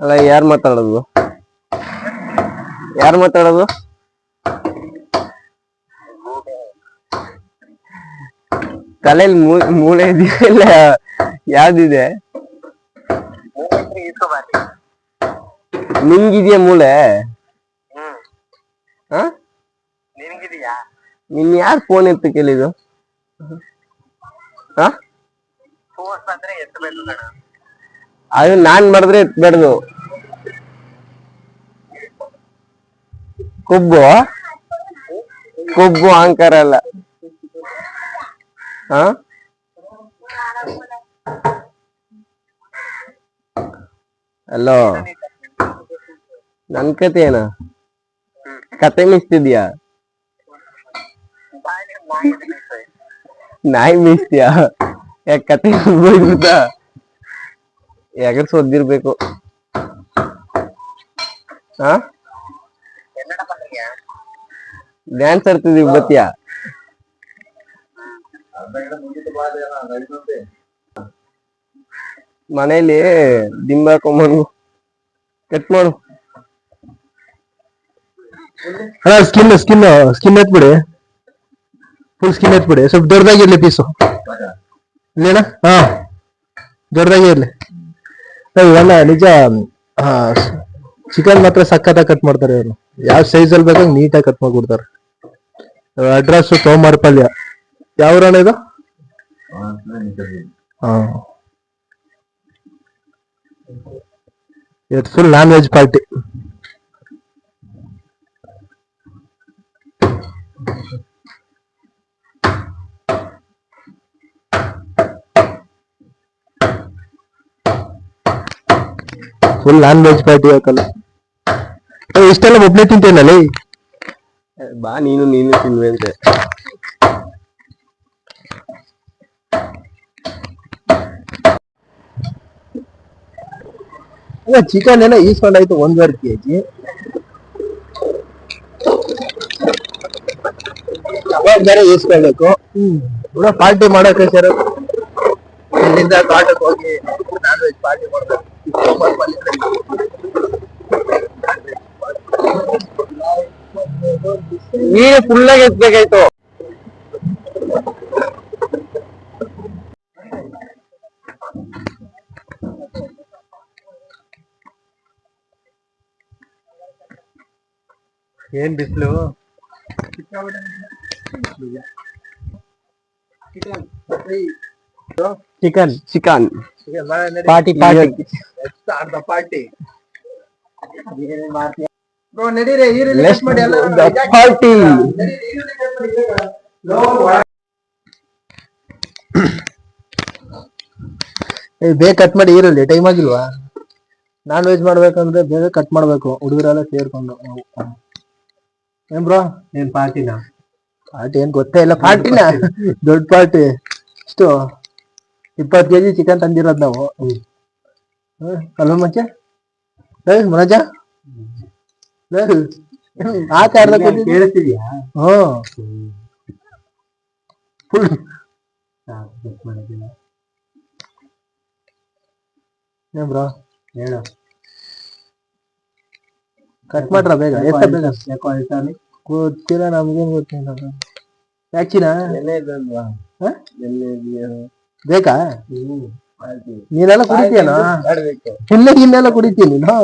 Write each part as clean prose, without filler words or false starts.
ಅಲ್ಲ ಯಾರು ಮಾತಾಡೋದು? ಯಾರು ಮಾತಾಡೋದು? ತಲೆಯಲ್ಲಿ ಮೂಳೆ ಇದೆಯಲ್ಲ, ಯಾವ್ದಿದೆ? ನಿಂಗಿದ್ಯಾ ಮೂಳೆ? ನಿನ್ ಯಾರು ಫೋನ್ ಎತ್ತ ಕೇಳಿದು? ಅದು ನಾನ್ ಮಾಡಿದ್ರೆ ಎತ್ಬೇಡ್ದು. ಕೊಬ್ಬು ಕೊಬ್ಬು ಅಹಂಕಾರ ಅಲ್ಲ. ಅಲ್ಲೋ, ನನ್ ಕತೆ ಏನ? ಕತೆ ಮಿಸ್ತಿದ್ಯಾ? ನಾಯಿ ಮೀಸ್ತೀಯಾ? ಯಾಕ ಕತೆ ಹೋಗ್ಬಿಟ್ಟ? ಯಾಕಂದ್ರೆ ಸೋದಿರ್ಬೇಕು. ಡ್ಯಾನ್ಸ್ ಆಡ್ತಿದೀವಿ ಬತ್ತಿಯಾ? ಮನೇಲಿ ದಿಂಬಾಕೊಂಬಂದು ಕಟ್ ಮಾಡು. ಸ್ಕಿನ್ ಸ್ಕಿನ್ ಸ್ಕಿನ್ ಎತ್ಬಿಡಿ, ಫುಲ್ ಸ್ಕಿನ್ ಎತ್ಬಿಡಿ. ಸ್ವಲ್ಪ ದೊಡ್ಡದಾಗಿರ್ಲಿ ಪೀಸು. ಇಲ್ಲೇನ? ಹಾ, ದೊಡ್ಡದಾಗಿ ಇರ್ಲಿ. ಇವೆಲ್ಲ ನಿಜ. ಚಿಕನ್ ಮಾತ್ರ ಸಕ್ಕತ್ತಾಗಿ ಕಟ್ ಮಾಡ್ತಾರೆ ಇವರು. ಯಾವ ಸೈಜ್ ಅಲ್ಲಿ ಬೇಕಾಗ ನೀಟಾಗಿ ಕಟ್ ಮಾಡ್ಬಿಡ್ತಾರೆ. ಅಡ್ರೆಸ್ ತೋಮರ್ಪಲ್ಯ. ಯಾವ ಊರಣ್ಣ ಇದು? ಹಾ, ಇವತ್ತು full non veg party. Full non veg party ಹಾಕಲ್ಲ. ಇಷ್ಟೆಲ್ಲ ಒಬ್ಬನೇ ತಿಂತೇನಲ್ಲಿ? ಬಾ, ನೀನು ತಿನ್ವೆ ಅಂತೆ. ಚಿಕನ್ ಏನೋ ಈಸ್ಕೊಂಡಾಯ್ತು 1.5 kg. ಕಬಾಬ್ ಬೇರೆ ಈಸ್ಕೊಳ್ಬೇಕು. ಪಾರ್ಟಿ ಮಾಡೋಕೆ ಸರ್, ಇಲ್ಲಿಂದ ತೋಟಕ್ಕೆ ಹೋಗಿ ನಾನ್ ವೆಜ್ ಪಾರ್ಟಿ ಮಾಡ್ಬೇಕು. ನೀರು ಫುಲ್ಲಾಗಿ ಎತ್ಬೇಕಾಯ್ತು. ಏನ್ ಬಿಸಿಲು! Chicken chicken party party party. ನಡೀರಿ, ಪಾರ್ಟಿ. ಬೇಗ ಕಟ್ ಮಾಡಿ. ಈರುಳ್ಳಿ ಟೈಮ್ ಆಗಿಲ್ವಾ? ನಾನ್ ವೆಜ್ ಮಾಡ್ಬೇಕಂದ್ರೆ ಬೇಗ ಕಟ್ ಮಾಡ್ಬೇಕು. ಹುಡುಗರೆಲ್ಲ ಸೇರ್ಕೊಂಡು. ಏನ್ ಬ್ರೋ, ಏನ್ ಪಾರ್ಟಿನ? ಪಾರ್ಟಿ ಏನ್ ಗೊತ್ತೇ ಇಲ್ಲ. ಪಾರ್ಟಿನ ದೊಡ್ಡ ಪಾರ್ಟಿ. ಇಷ್ಟು 20 kg ಚಿಕನ್ ತಂದಿರೋದ್ ನಾವು. ಅಲ್ವಾ ಮಚ್ಚ? ಮನೋಜ, ಕೇಳಿಸ್ತಿದ್ಯಾ? ಫುಲ್ ಏನ್ ಬ್ರೋ ಹೇಳು. ಕಟ್ ಮಾಡ್ರ ಬೇಗ. ಗೊತ್ತಿಲ್ಲ, ನಮ್ಗೇನ್ ಗೊತ್ತಿಲ್ಲ. ಯಾಚಿನ ಬೇಕಾ? ನೀನೆಲ್ಲ ಕುಡಿತೀಯನ? ಇನ್ನೆಲ್ಲ ಕುಡಿತೀನಿ ನೀನು?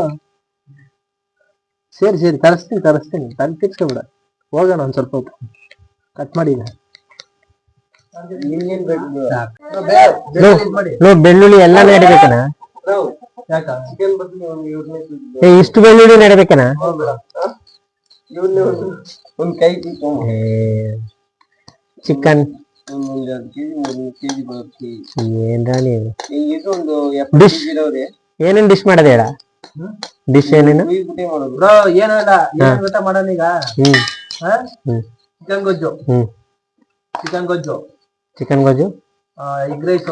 ಸರಿ ತರಿಸ್ತೀನಿ. ತಲೆ ತಿರ್ಸ್ಕೊಬಿಡ. ಹೋಗೋಣ ಒಂದ್ ಸ್ವಲ್ಪ ಹೊತ್ತು. ಕಟ್ ಮಾಡಿ. ಬೆಳ್ಳುಳ್ಳಿ ಎಲ್ಲ ನೆಡಬೇಕನ? ಇಷ್ಟು ಬೆಳ್ಳುಳ್ಳಿ ನೆಡಬೇಕನ? ಒಂದ್ ಕೈ ಚಿಕನ್ ಏನೇನ್ ಡಿಶ್ ಮಾಡೋದು ಹೇಳ? ಡಿಶ್ ಏನೇನು? ಏನು ಇಲ್ಲ. ಊಟ ಮಾಡೋಣ ಈಗ. ಚಿಕನ್ ಗೊಜ್ಜು. ಚಿಕನ್ ಗೊಜ್ಜು, ಎಗ್ ರೈಸ್.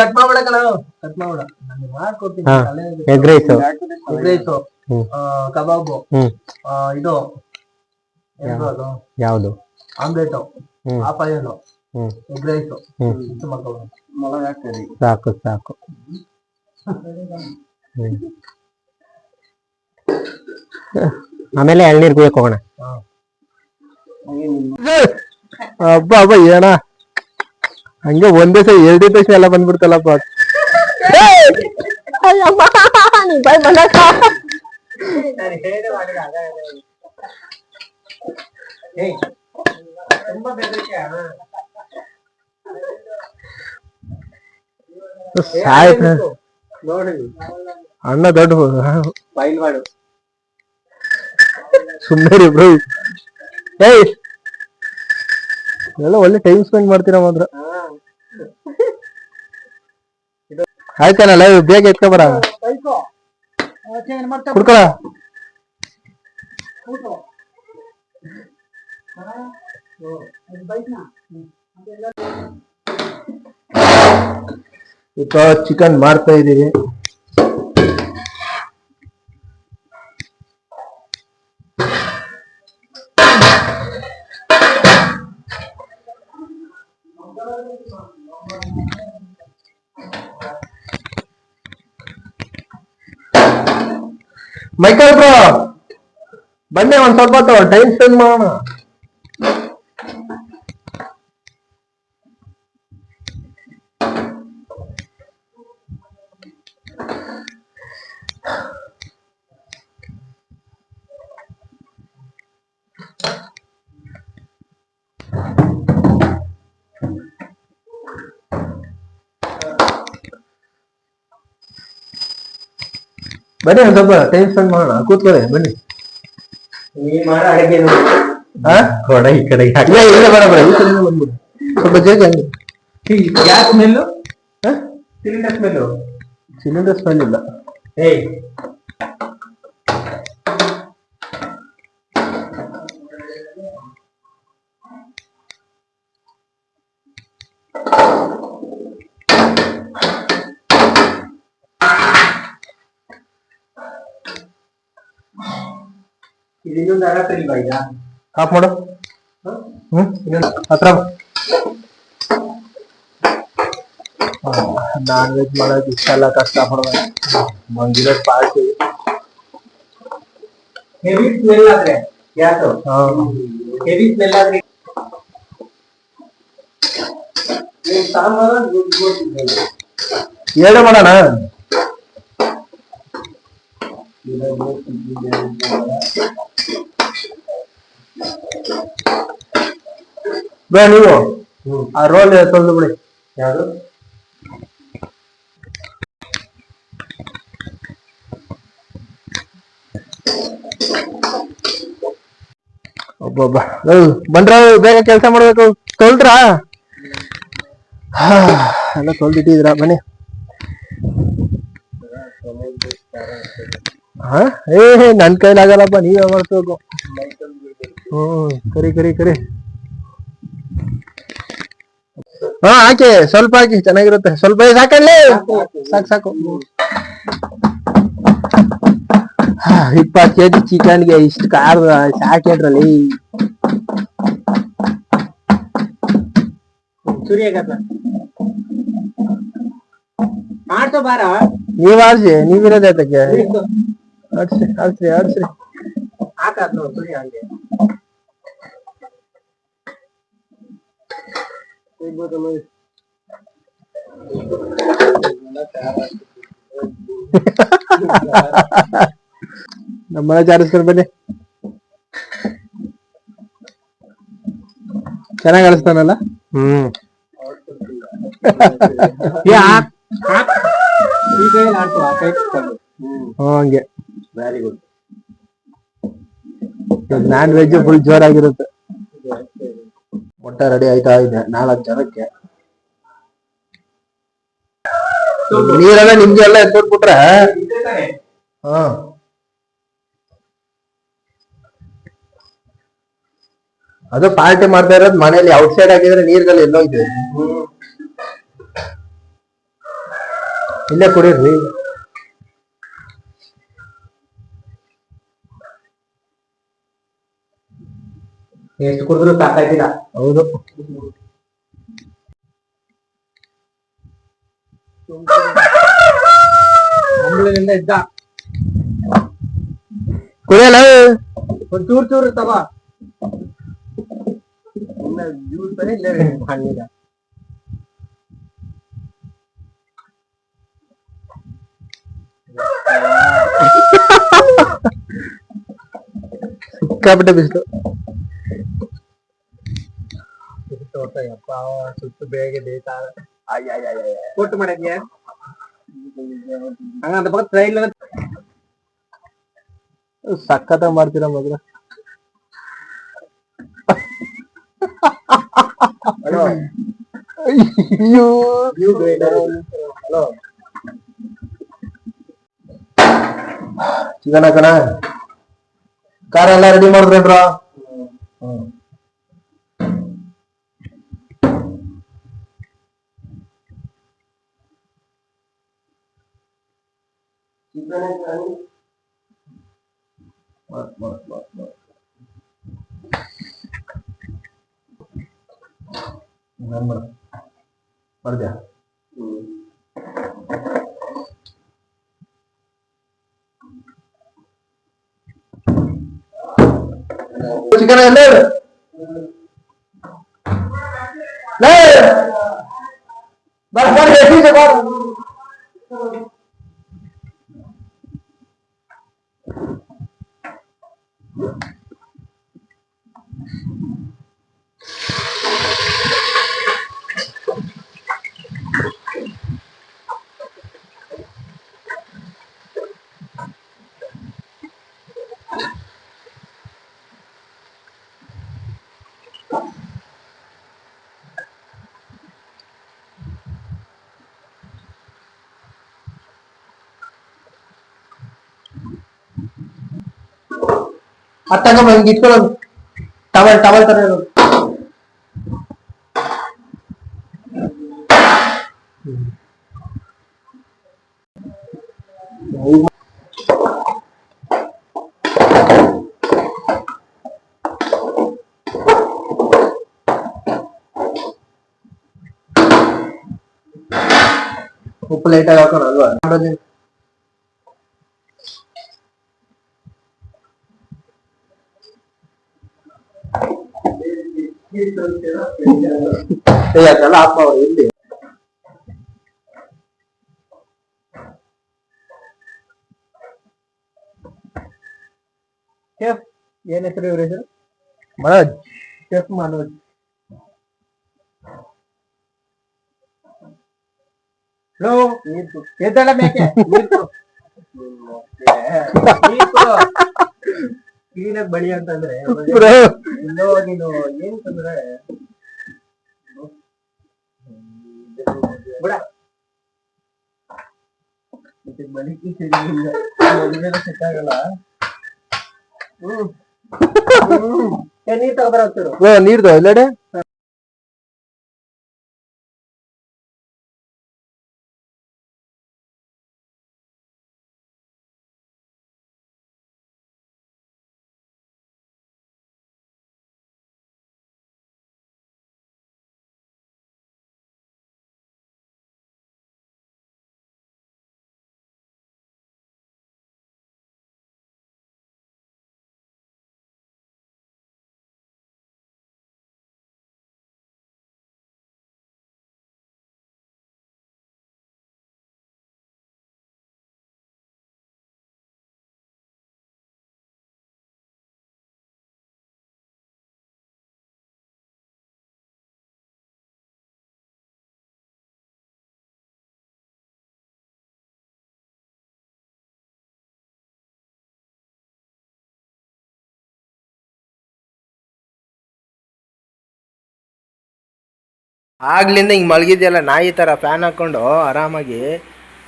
ಕಟ್ ಮಾಡ್ಬಿಡಕ, ನಾವು ಕಟ್ ಮಾಡ್ಬಿಡ, ಮಾಡ್ಕೊಡ್ತೀನಿ. ಎಗ್ ರೈಸ್, ಕಬಾಬು, ಇದು ಯಾವುದು? Omelette, half oil, egg rice. ಸಾಕು. ಆಮೇಲೆ ಎಳ್ನೀರ್ ಕುಯ್ಯಕ್ ಹೋಗೋಣ. ಹಬ್ಬ ಹಬ್ಬ ಏನ ಹಂಗೆ ಒಂದೇ ಸರಿ ಎರಡೇ ತಕ್ಷಣ ಎಲ್ಲ ಬಂದ್ಬಿಡ್ತಲ್ಲಪ್ಪ. ಅಣ್ಣ ದೊಡ್ಡ ಸುಮ್ಮನೆ ಬ್ರೋ. ಏಯ್ ಎಲ್ಲ ಒಳ್ಳೆ ಟೈಮ್ ಸ್ಪೆಂಡ್ ಮಾಡ್ತೀರ ಮಾತ್ರ. ಆಯ್ತಾನಲ್ಲ ಬೇಗ ಎತ್ಕೊಬರ ಕುಡ್ಕೊಳ. ಈಗ ಚಿಕನ್ ಮಾಡ್ತಾ ಇದೀವಿ. ಮೈಕಲ್ ಬ್ರೋ ಬನ್ನಿ ಒಂದ್ ಸ್ವಲ್ಪ ಟೈಮ್ ಸ್ಪೆಂಡ್ ಮಾಡೋಣ. ಬನ್ನಿ ಒಂದ್ ಸ್ವಲ್ಪ ಟೈಮ್ ಸ್ಪೆಂಡ್ ಮಾಡೋಣ. ಕೂತ್ಕೊಳ್ಳಿ ಬನ್ನಿ. ನೀ ಮಾಡೋ ಅಡಿಗೆ ಕೊಡ ಈ ಕಡೆ ಇಲ್ಲ ಬೇಡ ಬೇಡ ಈ ಕಡೆ ಬಂದ್ಬಿಡಿ ಸ್ವಲ್ಪ ಜೇಗ. Gas smell, cylinder smell. Cylinder smell ಇಲ್ಲ. ಏಯ್ ಇದನ್ನೊಂದು ಅರಸರಿಲ್ವಾ ಈಗ? ಆಫ್ ಮಾಡು. ಹತ್ರ ನಾನ್ ವೆಜ್ ಮಾಡೋದು ಇಷ್ಟೆಲ್ಲ ಕಷ್ಟ ಪಡ್ಬೇಕು. ಮಂದಿರ ಪಾರ್ಟಿ ಹೆವಿ ಸ್ಮೆಲ್ ಆದ್ರೆ ಗ್ಯಾಸ್ ಹೆವಿ ಸ್ಮೆಲ್ ಆದ್ರೆ ಏಳು ಮಾಡೋಣ. ಬೇ ನೀವು ಆ ರೋಲ್ ತೊಳೆದು ಬಿಡಿ. ಯಾರು ಒಬ್ಬೊಬ್ಬ ಬಂದ್ರ ಬೇಗ ಕೆಲಸ ಮಾಡ್ಬೇಕು. ತೊಳ್ದ್ರ ಎಲ್ಲ ತೊಳ್ದಿಟ್ಟಿದ್ರ ಬನ್ನಿ. ಹಾ ನನ್ ಕೈಲಾಗಲ್ಲಪ್ಪ, ನೀವೇ ಮಾಡ್ಬೇಕು. ಕರಿ ಕರಿ ಕರಿ. ಹಾ ಹಾಕಿ ಸ್ವಲ್ಪ ಹಾಕಿ ಚೆನ್ನಾಗಿರುತ್ತೆ. ಸ್ವಲ್ಪ ಸಾಕಲ್ಲಿ ಸಾಕು ಸಾಕು. 20 kg ಚಿಕನ್ಗೆ ಇಷ್ಟು ಖಾರ ಸಾಕೇಳ್ರಲ್ಲಿ. ಮಾಡ್ತೋ ಬಾರ. ನೀವ್ ಆಡ್ಸಿ, ನೀವಿರೋದೇ ಅದಕ್ಕೆ. ಆಡ್ಸ್ರಿ ಆಡ್ಸ್ರಿ ಆಡ್ಸ್ರಿ. ಹಾಕಾತ್ ಸುರಿ ಹಂಗೆ. ನಮ್ಮ ಚಾರಿಸ್ಕೊಂಡು ಬನ್ನಿ. ಚೆನ್ನಾಗಿ ಅಳಿಸ್ತಾನಲ್ಲ. ಹಂಗೆ very good. Non veg full ಜೋರಾಗಿರುತ್ತೆ. ಊಟ ರೆಡಿ ಆಯ್ತಾ ಇದೆ 4 ಜನಕ್ಕೆ. ನೀರೆಲ್ಲ ನಿಮ್ಗೆ ಎಲ್ಲ ಎತ್ಕೊಟ್ಬಿಟ್ರೆ ಹಾ ಅದು ಪಾರ್ಟಿ ಮಾಡ್ತಾ ಇರೋದು ಮನೇಲಿ. ಔಟ್ಸೈಡ್ ಆಗಿದ್ರೆ ನೀರ್ಗಳು ಎಲ್ಲೋಯ್ತು. ಇಲ್ಲೇ ಕುಡೀರಿ. ಎಷ್ಟು ಕುಡಿದ್ರು ಸಾಕಾಯ್ತಿಲ್ಲ. ಹೌದು. ಬೆಂಗಳೂರಿಂದ ಇದ್ದ ಕುಡಿಯಲ್ಲ ಒಂದ್ ಚೂರು ತಗೋ ಜ್ಯೂಸ್ ಬರೀ ಇಲ್ಲೇ ಹಣ್ಣಿದ ಸಿಕ್ಕಾಪಟ್ಟೆ ಬಿಸಿಲು ಯಪ್ಪ ಸುತ್ತು ಬೇಗ ಬೇಯ್ತಾ ಕೊಟ್ಟು ಮಾಡಿದ್ಯಾ ಹಂಗಂತ ಪಕ್ಕ ಟ್ರೈಲ್ ಸಖತ್ ಮಾಡ್ತೀರ ಮದ್ರ ಅಯ್ಯೋ ಹಲೋ ಚಿಕನ ಕಣ ಕಾರ ಎಲ್ಲ ರೆಡಿ ಮಾಡಿದ್ರೇನ್ರ ಮಾಡಿದ್ಯಾ ಚಿಕನ್ ಎಲ್ಲ ಅತ್ತಾಗ ಹಿಂಗೆ ಇಟ್ಕೊಳ್ಳೋದು ಟವಲ್ ತರ ಇರೋದು ಉಪ್ಪು ಲೈಟಾಗಿ ಹಾಕೋಣ ಅಲ್ವಾ ಅದೆಲ್ಲ ಹಾಕೋ ಇಲ್ಲಿ ಏನ್ ಹೆಸರು ಇವ್ರ ಹೆಸರು ಮನೋಜ್ ಶೆಫ್ ಮನೋಜ್ ಎದ್ದಳ ಮೇಕೆ ಕ್ಲೀನಾಗಿ ಬಳಿ ಅಂತಂದ್ರೆ ಇಲ್ಲೋ ನೀನು ಏನ್ ತಂದ್ರೆ ಬಿಡ ಮಲಿಕಿ ಮದುವೆಲ್ಲ ಸೆಟ್ ಆಗಲ್ಲ ನೀರ್ ತಗೊಬರ ನೀರ್ದು ಎಲ್ಲಡೆ ಆಗ್ಲಿಂದ ಹಿಂಗ್ ಮಲಗಿದ್ಯಲ್ಲ ನಾಯಿ ತರ ಫ್ಯಾನ್ ಹಾಕೊಂಡು ಆರಾಮಾಗಿ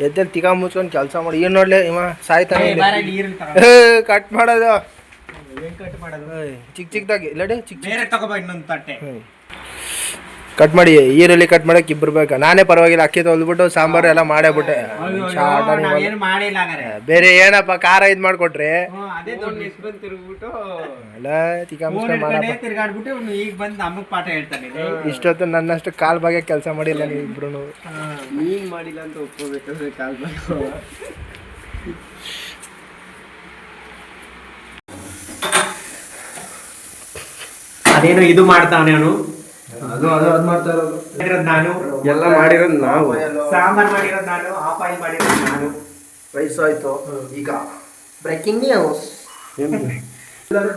ಎದ್ದಲ್ಲಿ ತಿಗಾ ಮುಚ್ಕೊಂಡು ಕೆಲಸ ಮಾಡಿ ಏನ್ ನೋಡ್ಲಿ ಇವ ಸಾಯ್ತಾನೆ ಕಟ್ ಮಾಡೋದು ಚಿಕ್ಕದಾಗಿ ಇಲ್ಲಡೆ ಕಟ್ ಮಾಡಿ ಈರುಳ್ಳಿ ಕಟ್ ಮಾಡಕ್ ಇಬ್ರು ಬೇಕಾ ನಾನೇ ಪರವಾಗಿಲ್ಲ ಅಕ್ಕಿ ತೊಳ್ದ್ಬಿಟ್ಟು ಸಾಂಬಾರು ಎಲ್ಲ ಮಾಡೇಬಿಟ್ಟೆ ಬೇರೆ ಏನಪ್ಪ ಖಾರ ಇದ್ ಮಾಡ್ಕೊಟ್ರಿ ಇಷ್ಟೊತ್ತು ನನ್ನಷ್ಟು ಕಾಲ್ ಭಾಗ ಕೆಲಸ ಮಾಡಿಲ್ಲ ನೀವು ಇಬ್ರು ಮಾಡಿಲ್ಲ ಅಂತ ಒಪ್ಕೋಬೇಕು ಕಾಲ್ ಭಾಗ ಅದೇನೋ ಇದು ಮಾಡ್ತಾವನೆ ಅವನು. ಅದು ಮಾಡ್ತಾ ಇರೋದು ನಾನು ಎಲ್ಲ ಮಾಡಿರೋದು ನಾವು. ಸಾಂಬಾರ್ ಮಾಡಿರೋದು ನಾನು, ಆಫ್ ಆಯಿಲ್ ಮಾಡಿರೋದು ನಾನು. ರೈಸ್ ಆಯ್ತು. ಈಗ ಬ್ರೇಕಿಂಗ್ ನ್ಯೂಸ್.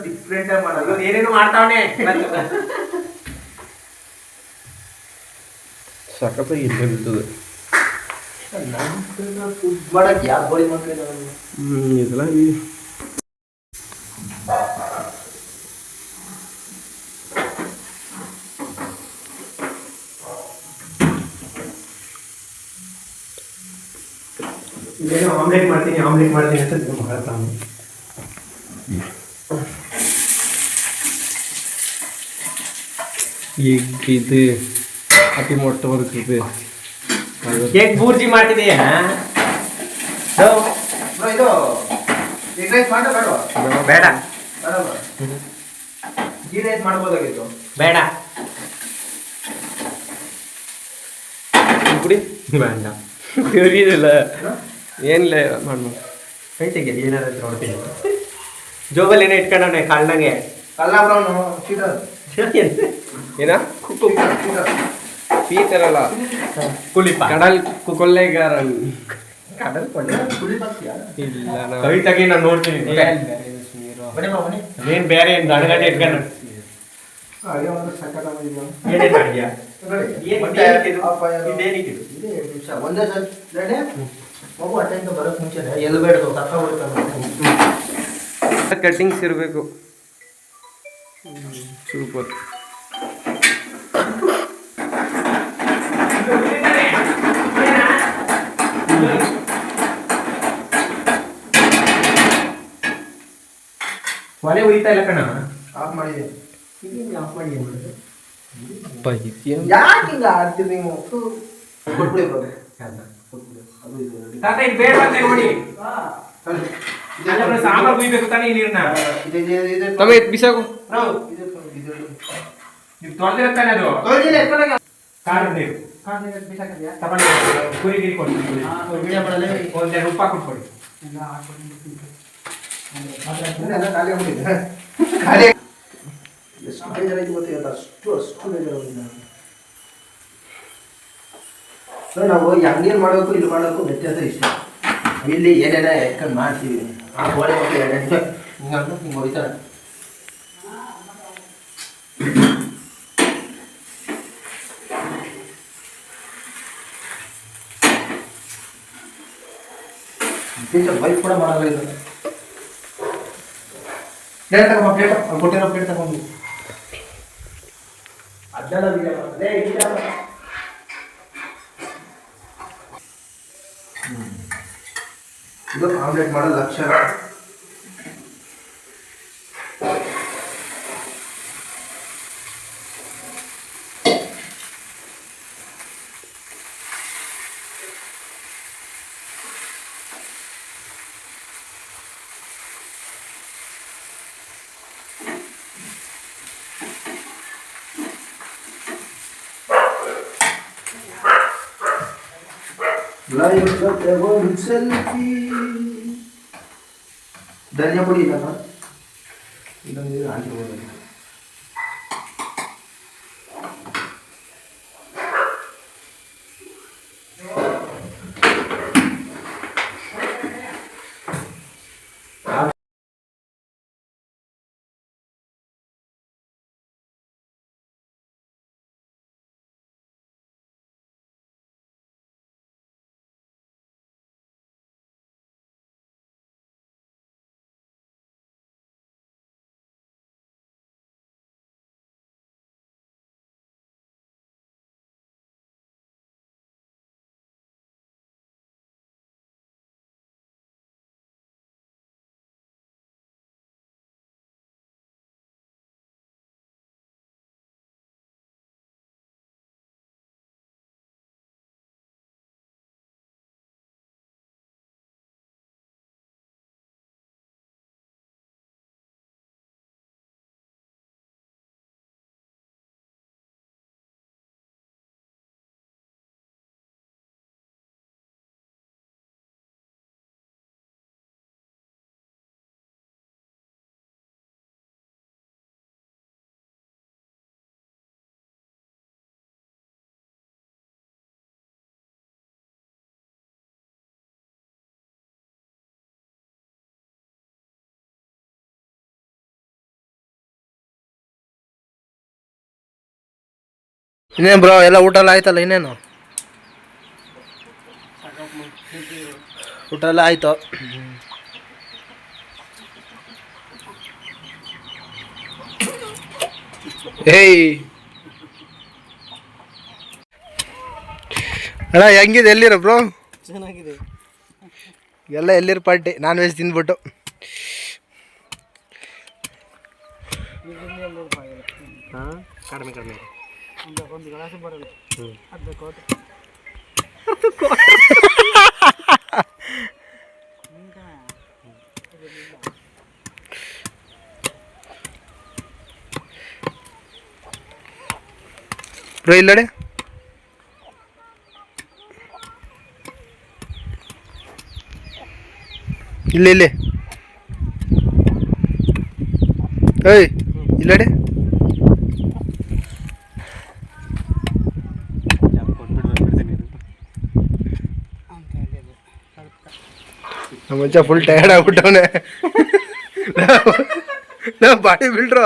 ಡಿಫ್ರೆಂಟ್ ಆಗಿ ಮಾಡೋದು. ಏನೇನು ಮಾಡ್ತಾವನೆ. ಸಖತ್ತಾಗಿ ಇಲ್ಲೇ ಬಿಡ್ತದೆ. ಫುಡ್ ಮಾಡಕ್ ಯಾರು ಬೋಳಿ ಮಾಡ್ತಾ ಇದೆಲ್ಲ ಇಲ್ಲೇನೋ ಆಮ್ಲೆಟ್ ಮಾಡ್ತೀನಿ ಅಂತ ಮಾಡ್ತಾವನೆ. ಈಗ ಇದು ಅತಿ ಮೊಟ್ಟ ಬರುತ್ತದೆ. ಕೇಕ್ ಬೂರ್ಜಿ ಮಾಡ್ತಿದೀಯ? ಇದು ಎಗ್ ರೈಸ್ ಮಾಡೋ ಬೇಡವಾ? ಬೇಡ ಗೀ ರೈಸ್ ಮಾಡ್ಬೋದಾಗಿತ್ತು. ಬೇಡ ಕುಡಿ ಬೇಡ. ತಿರುಗಿದಿಲ್ಲ ಏನಿಲ್ಲ ಮಾಡ್ಬೋದು. ಕೈ ತೆಗಿಯಲಿ ಏನಾದ್ರು ನೋಡ್ತೀನಿ. ಜೋಬಲ್ಲಿ ಏನೋ ಇಟ್ಕೊಂಡವನೆ ಕಳ್ಳಂಗೆ. ಕಲ್ಲ ಬ್ರೌನು ಶೀಟರ್ ಏನ ಪೀತರಲ್ಲ ಕುಲಿಪ ಕಡಲ್ ಕೊಲ್ಲೆಗಾರನ್. ಕಡಲ್ ಕೊಳ್ಳೆ ಕುಡಿ ಬರ್ತೀಯಾ? ಇಲ್ಲ ನಾವು ಕೈ ತೆಗಿ, ನಾನು ನೋಡ್ತೀನಿ. ಬನ್ನಿ ಬ್ರೋ ಬನ್ನಿ. ಏನ್ ಬೇರೆ ಏನು ಗಡಗಡೆ ಇಟ್ಕೊಂಡು ಹಾಗೆ ಒಂದು ಸಕ್ಕತ್ತಾಗಿದೆಯಾ? ಏನೇನು ಮಾಡಿದ್ಯಾ? ಇದೇನಿಕ್ಕಿದು? ಇದೇ 2 ನಿಮಿಷ ಒಂದೇ ಸಲ ರೆಡಿ. ಮಗು ಅಟೆಂಡ್ ಬರೋಕ್ ಮುಂಚೆನೆ ಎಲ್ಲಿ ಬೇಡದು ಕರ್ಕ ಬಿಡ್ತಾನೆ. ಕಟ್ಟಿಂಗ್ಸ್ ಇರಬೇಕು. ಸೂಪರ್. ಒಲೆ ಉರಿತಾ ಇಲ್ಲ ಕಣ. ಆಫ್ ಮಾಡಿದೆ. ಆಫ್ ಮಾಡಿ ಏನ್ ಮಾಡಿದೆ? ಯಾಕೆ ಹಿಂಗ ಆಡ್ತೀರಿ ನೀವು? ಕೊಟ್ಬಿಡಿ ಬ್ರೋ. ಅದು ಇದು ready. ತಾತ ಇದು ಬೇಡ ಅಂತ ನೋಡಿ. ಸರಿ. ಇದೆಲ್ಲ ಸಾಂಬಾರ್ ಕುಯ್ಬೇಕು ತಾನೇ ಈ ನೀರನ್ನ. ಇದೆ ತಮ್ಮ ಎತ್ ಬಿಸಾಕು. ನಾವು ಇದೆ ನೀವು ತೊಳೆದಿರುತ್ತಾನೆ ಅದು. ತೊಳೆದಿಲ್ಲ ಎತ್ಕೊಂಡಾಗ ಕಾಡು ನೀರು ಕಾಣಿಗೆ ಬಿಸಾಕದ್ಯಾ? ತಗೊಂಡು ಕುರಿ ಗಿರಿ ಕೊಡ್ತೀನಿ. ವಿಡಿಯೋ ಮಾಡಲೇ ಒಂದೆರಡು ಉಪ್ಪ ಕೊಟ್ಕೊಡಿ. ಎಲ್ಲ ಖಾಲಿ ಆಗ್ಬಿಟ್ಟಿದೆ. ಖಾಲಿ ಎಷ್ಟು ಬೇಜಾರಾಯ್ತು ಗೊತ್ತಿಲ್ಲ. ಅಷ್ಟು ಬೇಜಾರಾಗಿದೆ. ನಾವು ಅಂಗಡಿಯಲ್ಲಿ ಮಾಡಬೇಕು ಇಲ್ಲಿ ಮಾಡಬೇಕು ವ್ಯತ್ಯಾಸ ಇಷ್ಟ. ಇಲ್ಲಿ ಏನೇನ ಎತ್ಕೊಂಡು ಮಾಡ್ತೀವಿ. ಆ ಗೋಡೆ ಮಕ್ಕಳು ಹಿಂಗೆ ಹಿಂಗೆ ಹೊಡಿತಾರೆ. ವೈಫ್ ಕೂಡ ಮಾಡಲ್ಲ ಇದು. ಪ್ಲೇಟ್ ತಗೊಂಬ, ಪ್ಲೇಟ್ ಕೊಟ್ಟಿರೋ ಪ್ಲೇಟ್ ತಗೊಂಡು ಅದೆಲ್ಲ ಇದು ಆಮ್ಲೆಟ್ ಮಾಡೋ ಲಕ್ಷಣ. ಲೈವ್ ಜೊತೆ ಒಂದು ಸೆಲ್ಫಿ. ಧನಿಯಾ ಪುಡಿ ಇಲ್ಲ ಇದೊಂದು ಹಾಕಿರ್ಬೋದು. ಇನ್ನೇನು ಬ್ರೋ ಎಲ್ಲ ಊಟ ಎಲ್ಲ ಆಯ್ತಲ್ಲ ಇನ್ನೇನು ಊಟ ಎಲ್ಲ ಆಯ್ತು ಏಯ್ ಅಣ್ಣ ಹೆಂಗಿದೆ ಎಲ್ಲಿರ ಬ್ರೋ ಚೆನ್ನಾಗಿದೆ ಎಲ್ಲ ಎಲ್ಲಿರ ಪಾರ್ಟಿ ನಾನ್ ವೆಜ್ ತಿಂದ್ಬಿಟ್ಟು ಕಡಿಮೆ ಕಡಿಮೆ ಒಂದು ಗ್ಲಾಸ್ ಬರಲ್ಲ ಬ್ರೋ ಇಲ್ಲಡೆ ಇಲ್ಲಿ ಏಯ್ ಇಲ್ಲಡೆ ನಮ್ಮ ಮಚ್ಚ ಫುಲ್ ಟಯರ್ಡ್ ಆಗ್ಬಿಟ್ಟವನೆ ಬಾಡಿ ಬಿಲ್ಡ್ರು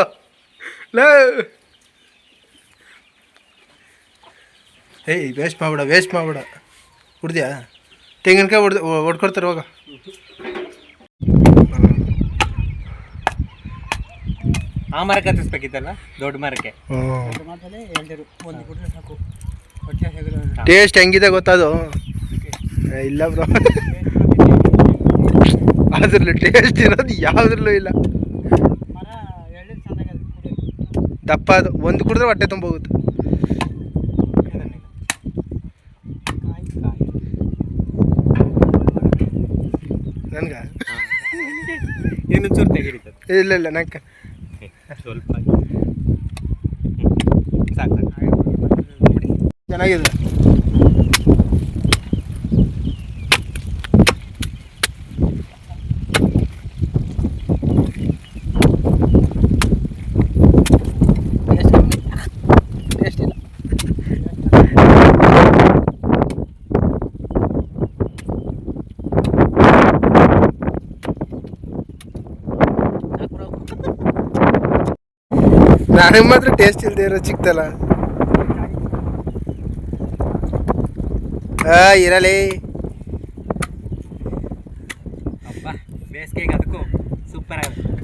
ಏಯ್ ವೇಸ್ಟ್ ಮಾಡ್ಬೇಡ ಕುಡ್ದ್ಯಾ ತೆಂಗಿನಕಾಯಿ ಹೊಡ್ಕೊಡ್ತಾರೆ ಹೋಗ ಆ ಮರಕ್ಕೆ ಹತ್ತಿಸ್ಬೇಕಿತ್ತಲ್ಲ ದೊಡ್ಡ ಮರಕ್ಕೆ ಟೇಸ್ಟ್ ಹೆಂಗಿದೆ ಗೊತ್ತದು ಇಲ್ಲ ಬ್ರೋ ಅದ್ರಲ್ಲೂ ಟೇಸ್ಟ್ ಇರೋದು ಯಾವುದ್ರಲ್ಲೂ ಇಲ್ಲ ದಪ್ಪ ಅದು ಒಂದು ಕುಡಿದ್ರೆ ಹೊಟ್ಟೆ ತುಂಬ ಹೋಗುತ್ತೆ ನನ್ಗ ಇನ್ನು ಚೂರು ತೆಗಿರಿತದೆ ಇಲ್ಲ ನಂಗೆ ಸ್ವಲ್ಪ ಸಾಕು ಚೆನ್ನಾಗಿದೆ ನನಗೆ ಮಾತ್ರ ಟೇಸ್ಟ್ ಇಲ್ಲದೆ ಇರೋ ಸಿಕ್ತಲ್ಲ ಇರಲಿ ಅಪ್ಪ ಬೇಸಿಗೆಗೆ ಅದಕ್ಕೂ ಸೂಪರ್ ಆಗುತ್ತೆ